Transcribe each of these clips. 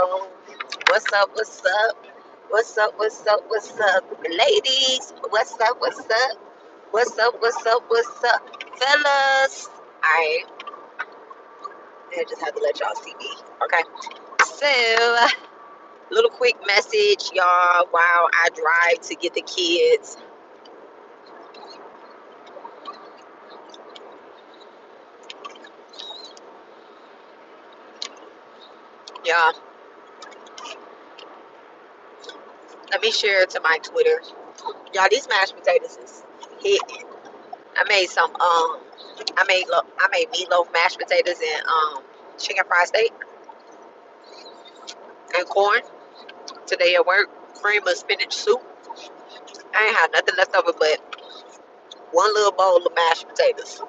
Hello. What's up? What's up? What's up? What's up? What's up? Ladies, what's up? What's up? What's up? What's up? What's up? Fellas. Alright. I just had to let y'all see me. Okay. So, little quick message, y'all, while I drive to get the kids. Y'all, let me share it to my Twitter. Y'all, these mashed potatoes is hitting. I made some I made meatloaf, mashed potatoes, and chicken fried steak and corn today at work. Cream of spinach soup. I ain't had nothing left over but one little bowl of mashed potatoes.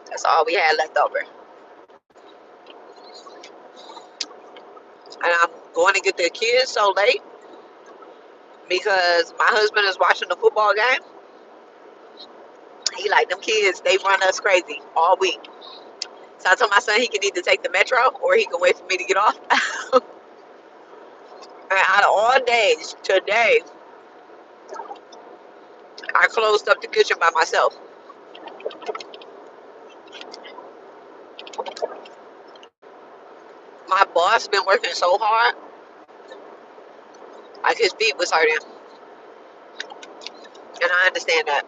That's all we had left over. And I'm going to get the kids so late because my husband is watching the football game. He like them kids, they run us crazy all week. So I told my son he can either take the metro or he can wait for me to get off. And out of all days, today I closed up the kitchen by myself. My boss been working so hard, like his feet was hurting, and I understand that.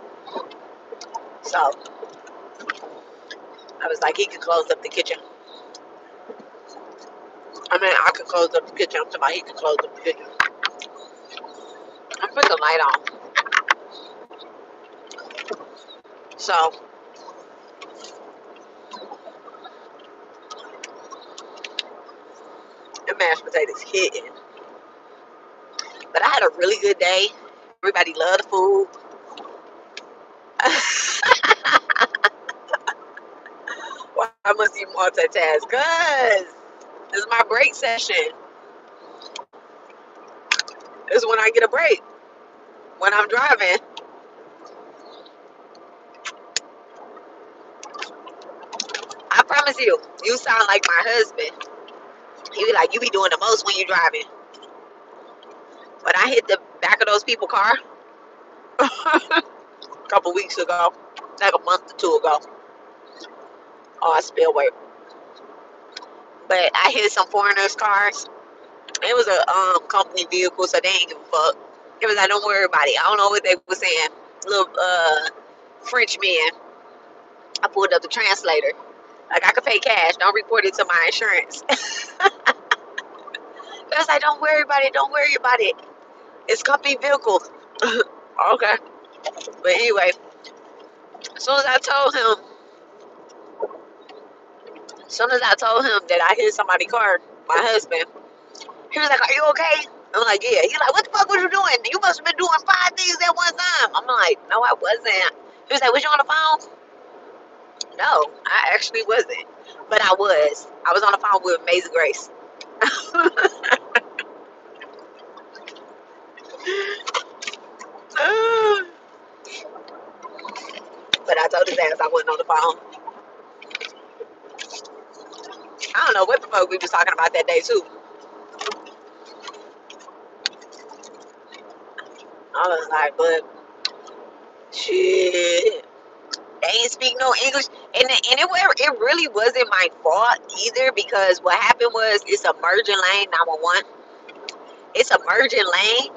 So I was like, he could close up the kitchen. I mean, I could close up the kitchen. I'm talking about he could close up the kitchen. I put the light on. So the mashed potatoes hitting. But I had a really good day. Everybody loved the food. Well, I must be multitask because this is my break session. This is when I get a break. When I'm driving. I promise you, you sound like my husband. He be like, you be doing the most when you driving. When I hit the back of those people's car a couple weeks ago, like a month or two ago. Oh, I spilled weight. But I hit some foreigners' cars. It was a company vehicle, so they ain't give a fuck. It was like, don't worry about it. I don't know what they were saying. Little French man. I pulled up the translator. Like, I could pay cash. Don't report it to my insurance. I was like, don't worry about it. Don't worry about it. It's company vehicle. Okay. But anyway, as soon as I told him, that I hit somebody's car, my husband, he was like, are you okay? I'm like, yeah. He's like, what the fuck was you doing? You must have been doing 5 things at one time. I'm like, no, I wasn't. He was like, was you on the phone? No, I actually wasn't. But I was. I was on the phone with Amazing Grace. But I told his ass I wasn't on the phone. I don't know what the fuck we was talking about that day, too. I was like, but shit. They ain't speak no English. And it really wasn't my fault either because what happened was it's a merging lane, 911. It's a merging lane.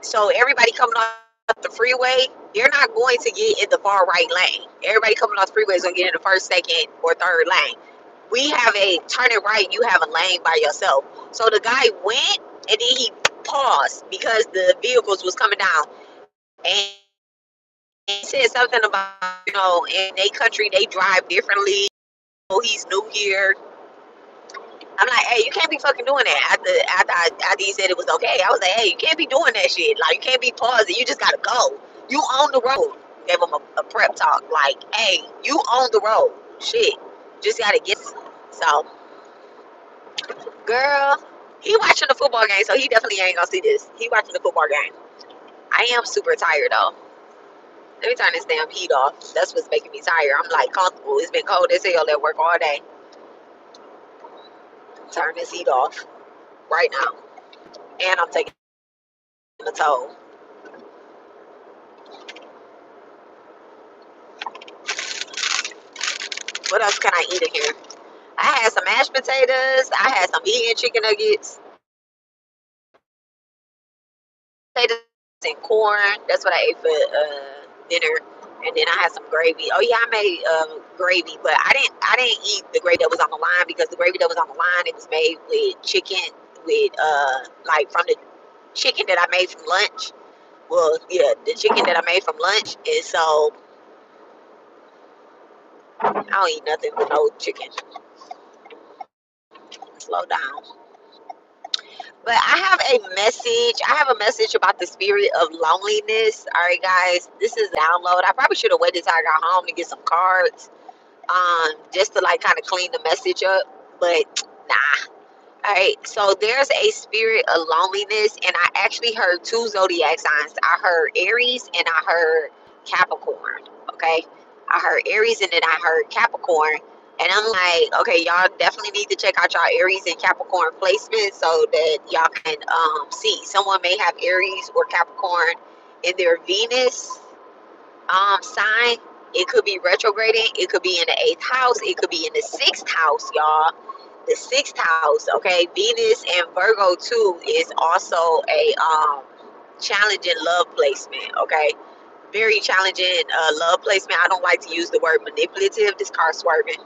So everybody coming off the freeway, you're not going to get in the far right lane. Everybody coming off the freeway is going to get in the first, second, or third lane. We have a turn it right, you have a lane by yourself. So the guy went and then he paused because the vehicles was coming down. And he said something about, in their country, they drive differently. Oh, he's new here. I'm like, hey, you can't be fucking doing that. After he said it was okay, I was like, hey, you can't be doing that shit. Like, you can't be pausing. You just gotta go. You on the road. Gave him a prep talk. Like, hey, you on the road. Shit. Just gotta get. So, girl, he watching the football game, so he definitely ain't gonna see this. He watching the football game. I am super tired though. Let me turn this damn heat off. That's what's making me tired. I'm like comfortable. It's been cold as hell at work all day. Turn this heat off. right now, and I'm taking a toll. What else can I eat in here? I had some mashed potatoes. I had some vegan chicken nuggets, potatoes and corn. That's what I ate for dinner. And then I had some gravy. Oh yeah, I made gravy, but I didn't eat the gravy that was on the line because the gravy that was on the line it was made with chicken with like from the chicken that I made from lunch. Well, yeah, the chicken that I made from lunch, and so I don't eat nothing with no chicken. Slow down. But I have a message. I have a message about the spirit of loneliness. All right, guys, this is a download. I probably should have waited till I got home to get some cards, just to like kind of clean the message up. But nah. All right. So there's a spirit of loneliness, and I actually heard two zodiac signs. I heard Aries and I heard Capricorn. Okay. I heard Aries and then I heard Capricorn. And I'm like, okay, y'all definitely need to check out y'all Aries and Capricorn placement so that y'all can see. Someone may have Aries or Capricorn in their Venus sign. It could be retrograding. It could be in the eighth house. It could be in the sixth house, y'all. The sixth house, okay. Venus and Virgo too is also a challenging love placement, okay. Very challenging love placement. I don't like to use the word manipulative. This card swerving.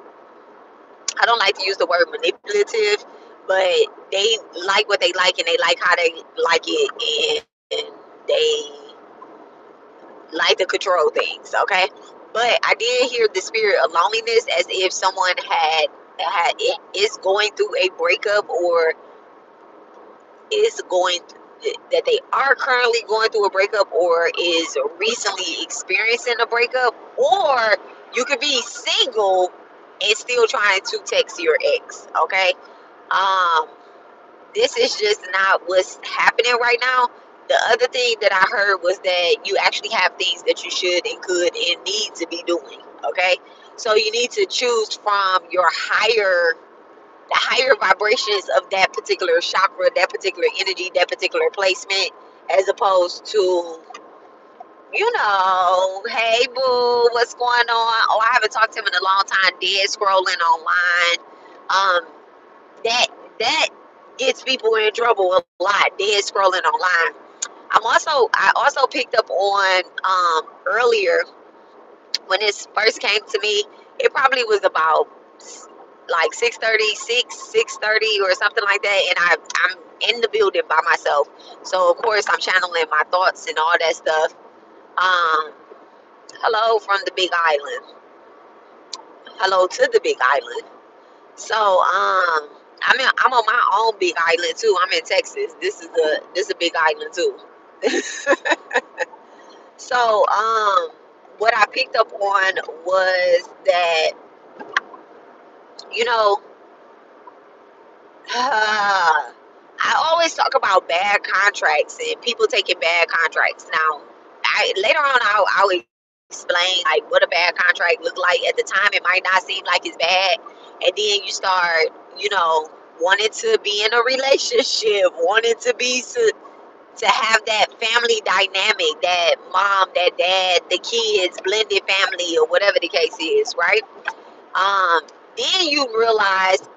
I don't like to use the word manipulative, but they like what they like and they like how they like it, and they like to control things, okay. But I did hear the spirit of loneliness as if someone is going through a breakup, or is going that they are currently going through a breakup, or is recently experiencing a breakup, or you could be single and still trying to text your ex, okay. um this is just not what's happening right now. The other thing that I heard was that you actually have things that you should and could and need to be doing, okay. So you need to choose from your the higher vibrations of that particular chakra, that particular energy, that particular placement, as opposed to, hey boo, what's going on? Oh, I haven't talked to him in a long time. Dead scrolling online. Um, that gets people in trouble a lot. Dead scrolling online. I also picked up on earlier when this first came to me. It probably was about like 6:30 or something like that, and I'm in the building by myself, so of course I'm channeling my thoughts and all that stuff. um Hello from the big island. Hello to the big island. So I'm on my own big island too. I'm in Texas. This is a big island too. So what I picked up on was that, you know I always talk about bad contracts and people taking bad contracts. Now, later on, I'll explain like what a bad contract look like. At the time, it might not seem like it's bad, and then you start, wanting to be in a relationship, wanting to have that family dynamic, that mom, that dad, the kids, blended family, or whatever the case is, right? Um, then you realize,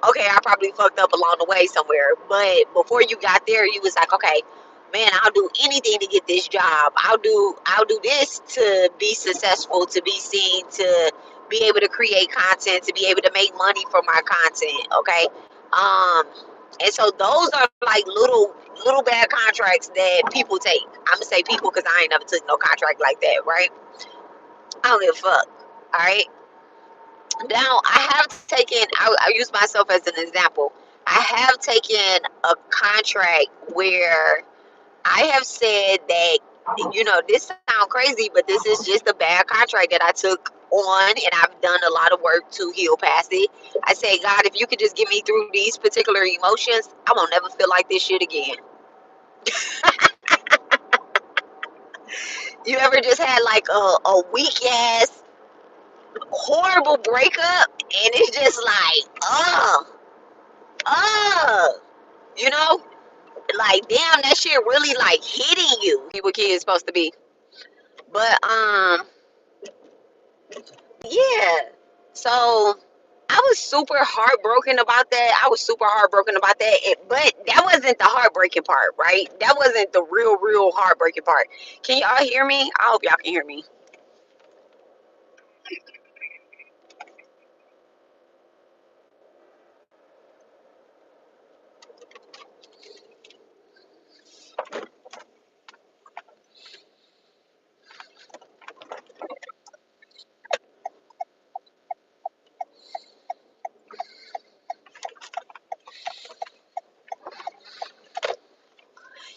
okay, I probably fucked up along the way somewhere. But before you got there, you was like, okay, man, I'll do anything to get this job. I'll do this to be successful, to be seen, to be able to create content, to be able to make money from my content. Okay. Um, and so those are like little bad contracts that people take. I'm gonna say people because I ain't never took no contract like that, right? I don't give a fuck. All right. Now, I'll use myself as an example. I have taken a contract where I have said that, this sounds crazy, but this is just a bad contract that I took on, and I've done a lot of work to heal past it. I say, God, if you could just get me through these particular emotions, I won't never feel like this shit again. You ever just had like a weak ass, horrible breakup, and it's just like, ugh. You know, like damn, that shit really like hitting you. What kids supposed to be, but yeah. So I was super heartbroken about that. I was super heartbroken about that. But that wasn't the heartbreaking part, right? That wasn't the real heartbreaking part. Can y'all hear me? I hope y'all can hear me.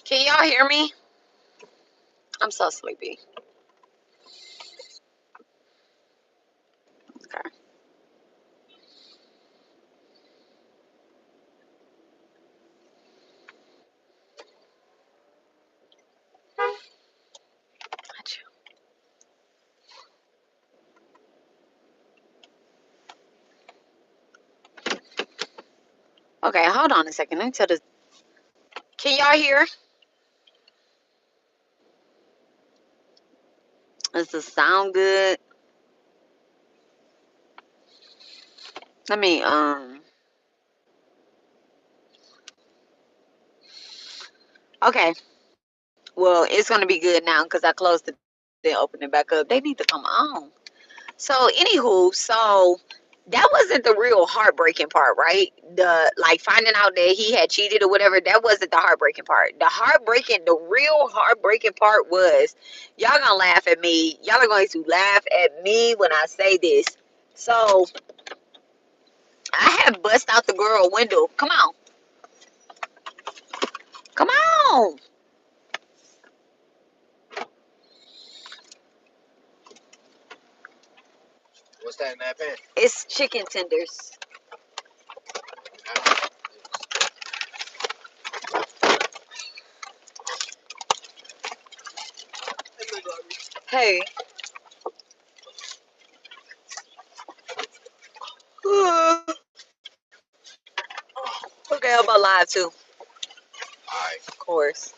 Can y'all hear me? I'm so sleepy. Okay. Okay, hold on a second. Let me tell this. Can y'all hear? Does this sound good? Let me okay. Well, it's gonna be good now because I closed it, then opened it back up. They need to come on. So, anywho, so that wasn't the real heartbreaking part, right? The like finding out that he had cheated or whatever. That wasn't the heartbreaking part. The real heartbreaking part was, y'all gonna laugh at me. Y'all are going to laugh at me when I say this. So, I had bust out the girl window. Come on, come on. What's that in that pan? It's chicken tenders. Hey. Okay, I'm alive too. Alright. Of course.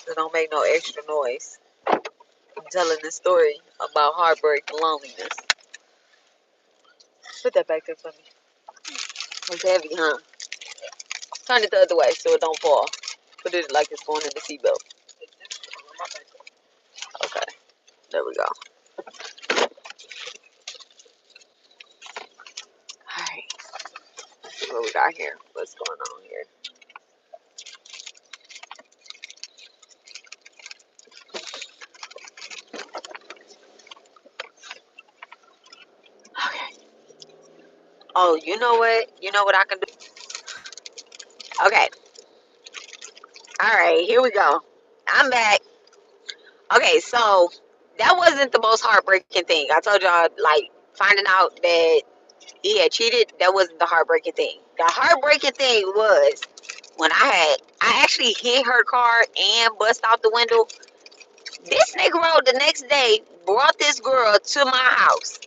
So don't make no extra noise. I'm telling this story about heartbreak and loneliness. Put that back there for me. It's heavy, huh? Turn it the other way so it don't fall. Put it like it's going in the seatbelt. Okay. There we go. Alright. What we got here? What's going on here? Okay. Oh, you know what? You know what I can do? Okay. Alright, here we go. I'm back. Okay, so that wasn't the most heartbreaking thing. I told y'all, like, finding out that he had cheated, that wasn't the heartbreaking thing. The heartbreaking thing was when I actually hit her car and bust out the window. This nigga road the next day brought this girl to my house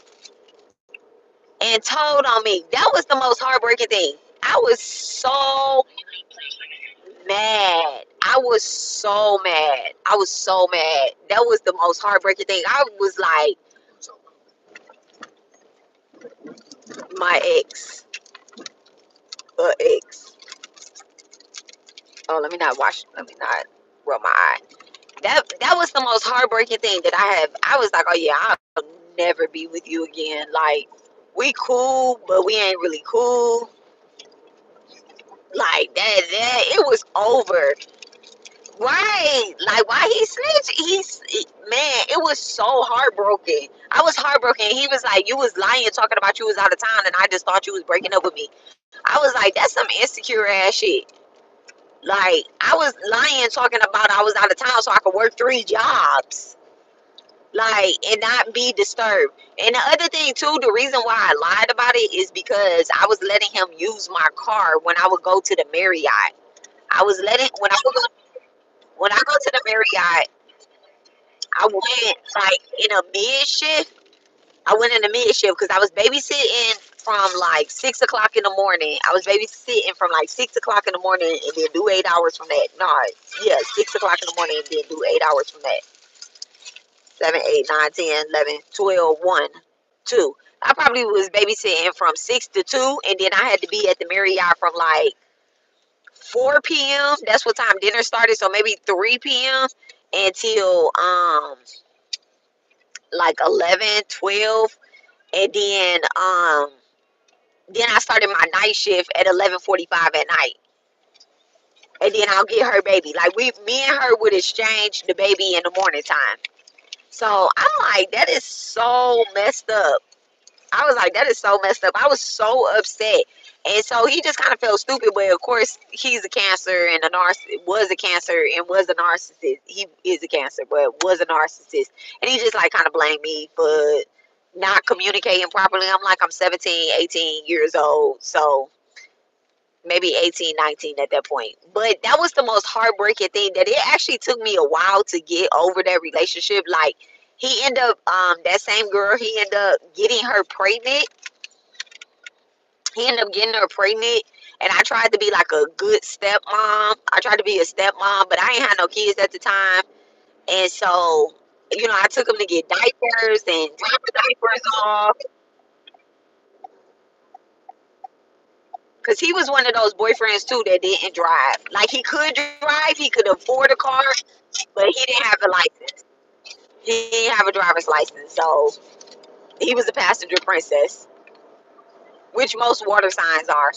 and told on me. That was the most heartbreaking thing. I was so mad. I was so mad. I was so mad. That was the most heartbreaking thing. I was like, my ex. Oh, let me not watch. Let me not rub my eye. That was the most heartbreaking thing that I have. I was like, oh yeah, I'll never be with you again. Like, we cool, but we ain't really cool. Like that it was over. Right. Like why he snitched? Man, it was so heartbroken. I was heartbroken. He was like, you was lying talking about you was out of town and I just thought you was breaking up with me. I was like, that's some insecure ass shit. Like, I was lying talking about I was out of town so I could work 3 jobs. Like, and not be disturbed. And the other thing too, the reason why I lied about it is because I was letting him use my car when I would go to the Marriott. I was letting when I go to the Marriott, I went like in a mid shift. I went in the mid shift because I was babysitting from like 6 o'clock in the morning. I was babysitting from like 6 o'clock in the morning and then do 8 hours from that. No, yeah, 6 o'clock in the morning and then do 8 hours from that. 7, 8, 9, 10, 11, 12, 1, 2. I probably was babysitting from 6 to 2, and then I had to be at the Marriott from like 4 p.m. That's what time dinner started, so maybe 3 p.m. until like 11, 12, and then I started my night shift at 11:45 at night, and then I'll get her baby. Like me and her would exchange the baby in the morning time. So I'm like, that is so messed up. I was like, that is so messed up. I was so upset. And so he just kind of felt stupid, but of course he's a cancer and was a cancer and was a narcissist. He is a cancer, but was a narcissist. And he just like kind of blamed me for not communicating properly. I'm like, I'm 17, 18 years old. So maybe 18, 19 at that point. But that was the most heartbreaking thing, that it actually took me a while to get over that relationship. Like he ended up, that same girl, he ended up getting her pregnant. He ended up getting her pregnant, and I tried to be like a good stepmom. I tried to be a stepmom, but I ain't had no kids at the time. And so, I took him to get diapers and drop the diapers off. Because he was one of those boyfriends too that didn't drive. Like he could drive, he could afford a car, but he didn't have a license. He didn't have a driver's license, so he was a passenger princess, which most water signs are.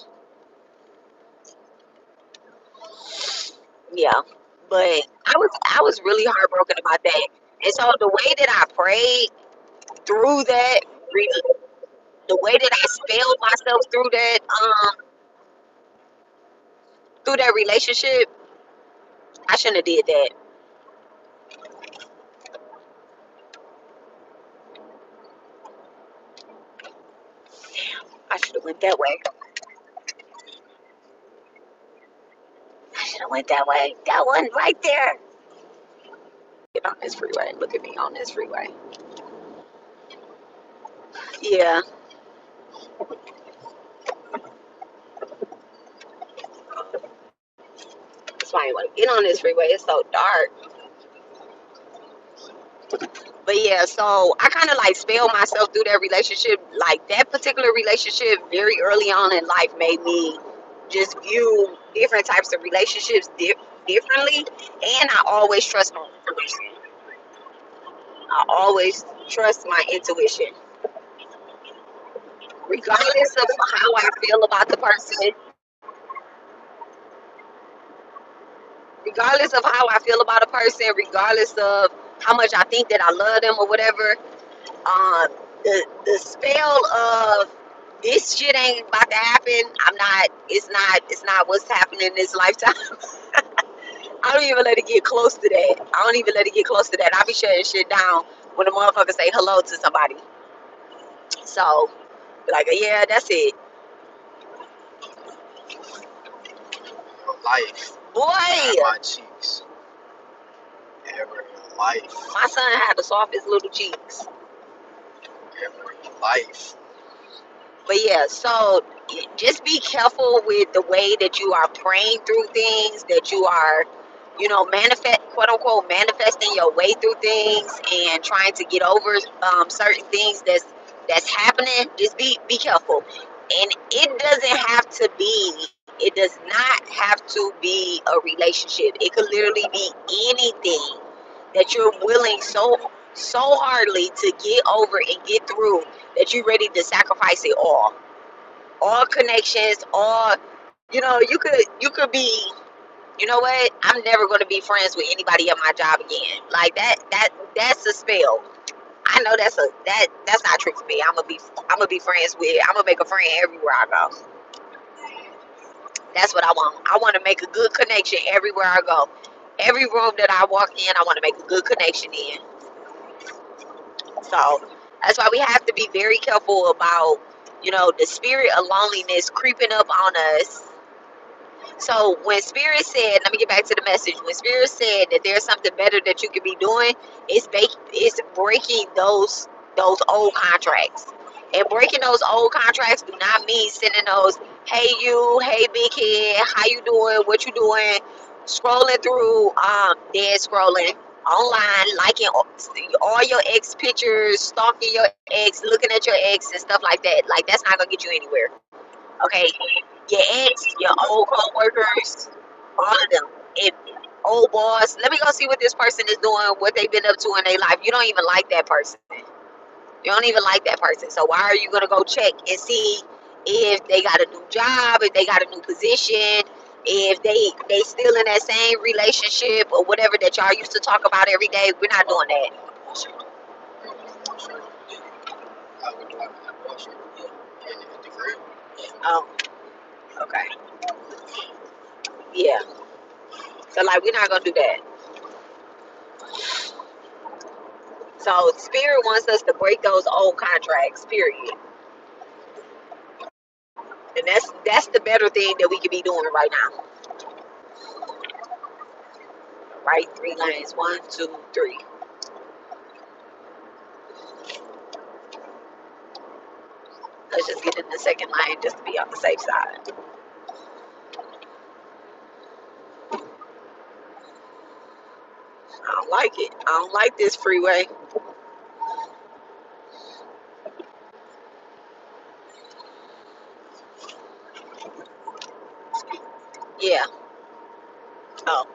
Yeah, but I was really heartbroken about that. And so the way that I prayed through that, re- the way that I spelled myself through that relationship, I shouldn't have did that. I should have went that way. I should have went that way. That one right there. Get on this freeway. Look at me on this freeway. Yeah, that's why I want to get on this freeway. It's so dark. But yeah, so I kind of like spelled myself through that relationship. Like that particular relationship, very early on in life, made me just view different types of relationships differently. And I always trust my intuition. I always trust my intuition, regardless of how I feel about the person, regardless of how I feel about a person, regardless of how much I think that I love them or whatever. um the spell of this shit ain't about to happen. It's not what's happening in this lifetime. I don't even let it get close to that. I don't even let it get close to that. I be shutting shit down when the motherfucker say hello to somebody. So like, yeah, that's it. Your life Boy, at my cheeks. Ever in your life. my son had the softest little cheeks. Ever in your life. But yeah, so just be careful with the way that you are praying through things, that you are, manifest, quote unquote, manifesting your way through things and trying to get over certain things that's happening. Just be careful, and it does not have to be a relationship. It could literally be anything that you're willing so hardly to get over and get through, that you're ready to sacrifice it all connections, all, you could be, you know what, I'm never going to be friends with anybody at my job again. Like that's a spell. I know that's not true for me. I'm gonna be friends with, I'm gonna make a friend everywhere I go. That's what I want. I want to make a good connection everywhere I go. Every room that I walk in, I want to make a good connection in. So that's why we have to be very careful about, the spirit of loneliness creeping up on us. So when Spirit said, let me get back to the message. When Spirit said that there's something better that you could be doing, it's breaking those. those old contracts. And breaking those old contracts do not mean sending those, hey you, hey big head, how you doing, what you doing, scrolling through, dead scrolling online, liking all your ex pictures, stalking your ex, looking at your ex and stuff like that. Like that's not gonna get you anywhere. Okay, your ex, your old co-workers, all of them. If old boss, let me go see what this person is doing, what they've been up to in their life. You don't even like that person. You don't even like that person. So why are you gonna go check and see if they got a new job, if they got a new position, if they still in that same relationship or whatever that y'all used to talk about every day? We're not doing that. Sure. Yeah. I would like that bullshit. Yeah. And at the crib. Oh, okay. Yeah. So like we're not gonna do that. So Spirit wants us to break those old contracts, period. And that's the better thing that we could be doing right now. Right? 3 lanes. 1, 2, 3. Let's just get in the second lane just to be on the safe side. I don't like it. I don't like this freeway. Yeah. Oh.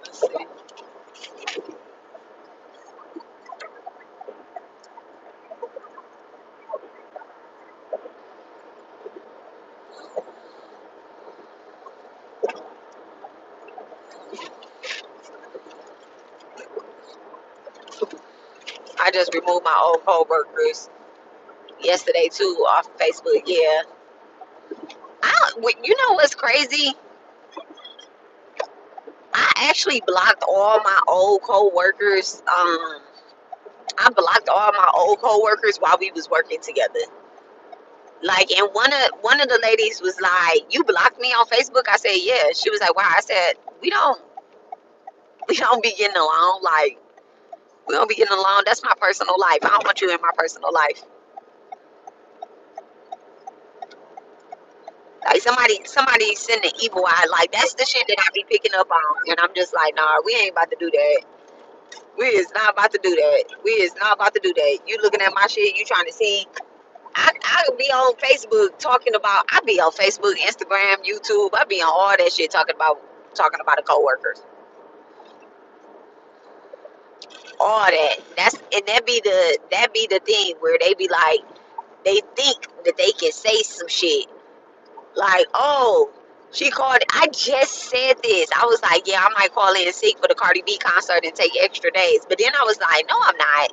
Let's see. I just removed my old co-workers yesterday too off Facebook. Yeah. You know what's crazy? I actually blocked all my old co-workers. I blocked all my old co-workers while we was working together. Like, and one of the ladies was like, "You blocked me on Facebook?" I said, "Yeah." She was like, "Why?" I said, "We don't be getting along. Like, we don't be getting along. That's my personal life. I don't want you in my personal life." Like somebody sending evil eye. Like that's the shit that I be picking up on, and I'm just like, nah, we ain't about to do that. We is not about to do that. We is not about to do that. You looking at my shit? You trying to see? I be on Facebook talking about. I be on Facebook, Instagram, YouTube. I be on all that shit talking about the coworkers. All that. That be the thing where they be like they think that they can say some shit. Like, oh, she called. I just said this. I was like, yeah, I might call in sick for the Cardi B concert and take extra days. But then I was like, no, I'm not.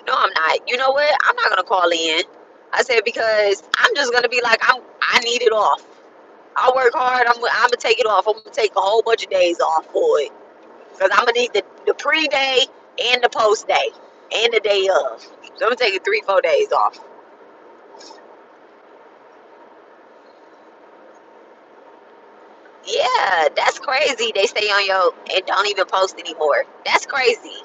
No, I'm not. You know what? I'm not gonna call in. I said because I'm just gonna be like, I need it off. I work hard. I'm gonna take it off. I'm gonna take a whole bunch of days off for it because I'm gonna need the pre day and the post day and the day of. So I'm gonna take it 3-4 days off. Yeah, that's crazy. They stay on your and don't even post anymore. That's crazy.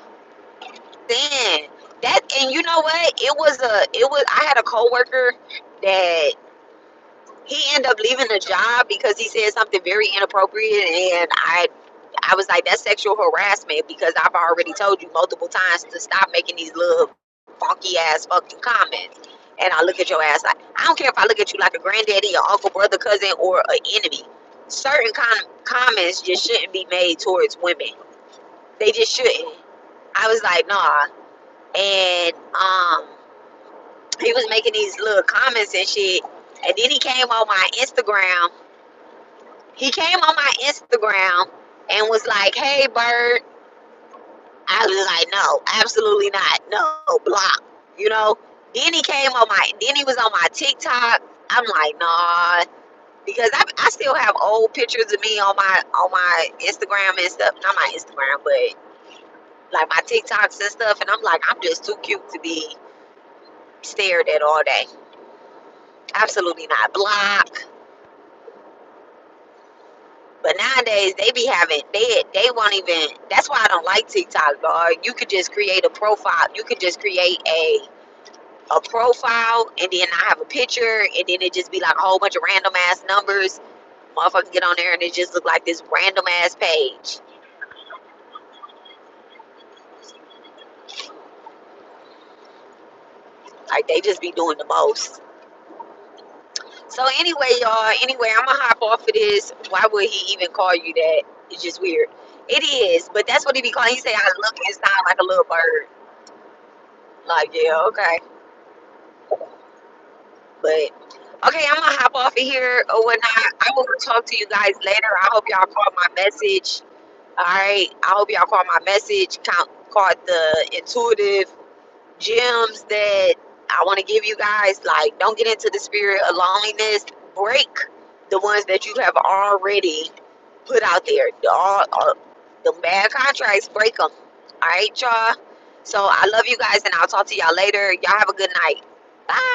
Then that and you know what? I had a coworker that he ended up leaving the job because he said something very inappropriate and I was like that's sexual harassment because I've already told you multiple times to stop making these little funky ass fucking comments. And I look at your ass like I don't care if I look at you like a granddaddy, or uncle, brother, cousin, or an enemy. Certain comments just shouldn't be made towards women. They just shouldn't. I was like, nah. And he was making these little comments and shit. And then he came on my Instagram. He came on my Instagram and was like, hey Bird. I was like, no, absolutely not. No, block. You know? Then he was on my TikTok. I'm like, nah. Because I still have old pictures of me on my Instagram and stuff. Not my Instagram, but like my TikToks and stuff. And I'm like, I'm just too cute to be stared at all day. Absolutely not. Block. But nowadays they won't even. That's why I don't like TikTok, dog. You could just create a profile. You could just create a profile and then I have a picture and then it just be like a whole bunch of random ass numbers. Motherfuckers get on there and it just look like this random ass page. Like they just be doing the most. So anyway, y'all. Anyway, I'm gonna hop off of this. Why would he even call you that? It's just weird. It is, but that's what he be calling. He say I look and sound like a little bird. Like yeah, okay. But okay, I'm gonna hop off of here or whatnot. I will talk to you guys later. I hope y'all caught my message. All right. I hope y'all caught my message. Caught the intuitive gems that I want to give you guys. Like, don't get into the spirit of loneliness. Break the ones that you have already put out there. All the bad contracts, break them. All right, y'all. So I love you guys, and I'll talk to y'all later. Y'all have a good night. Bye.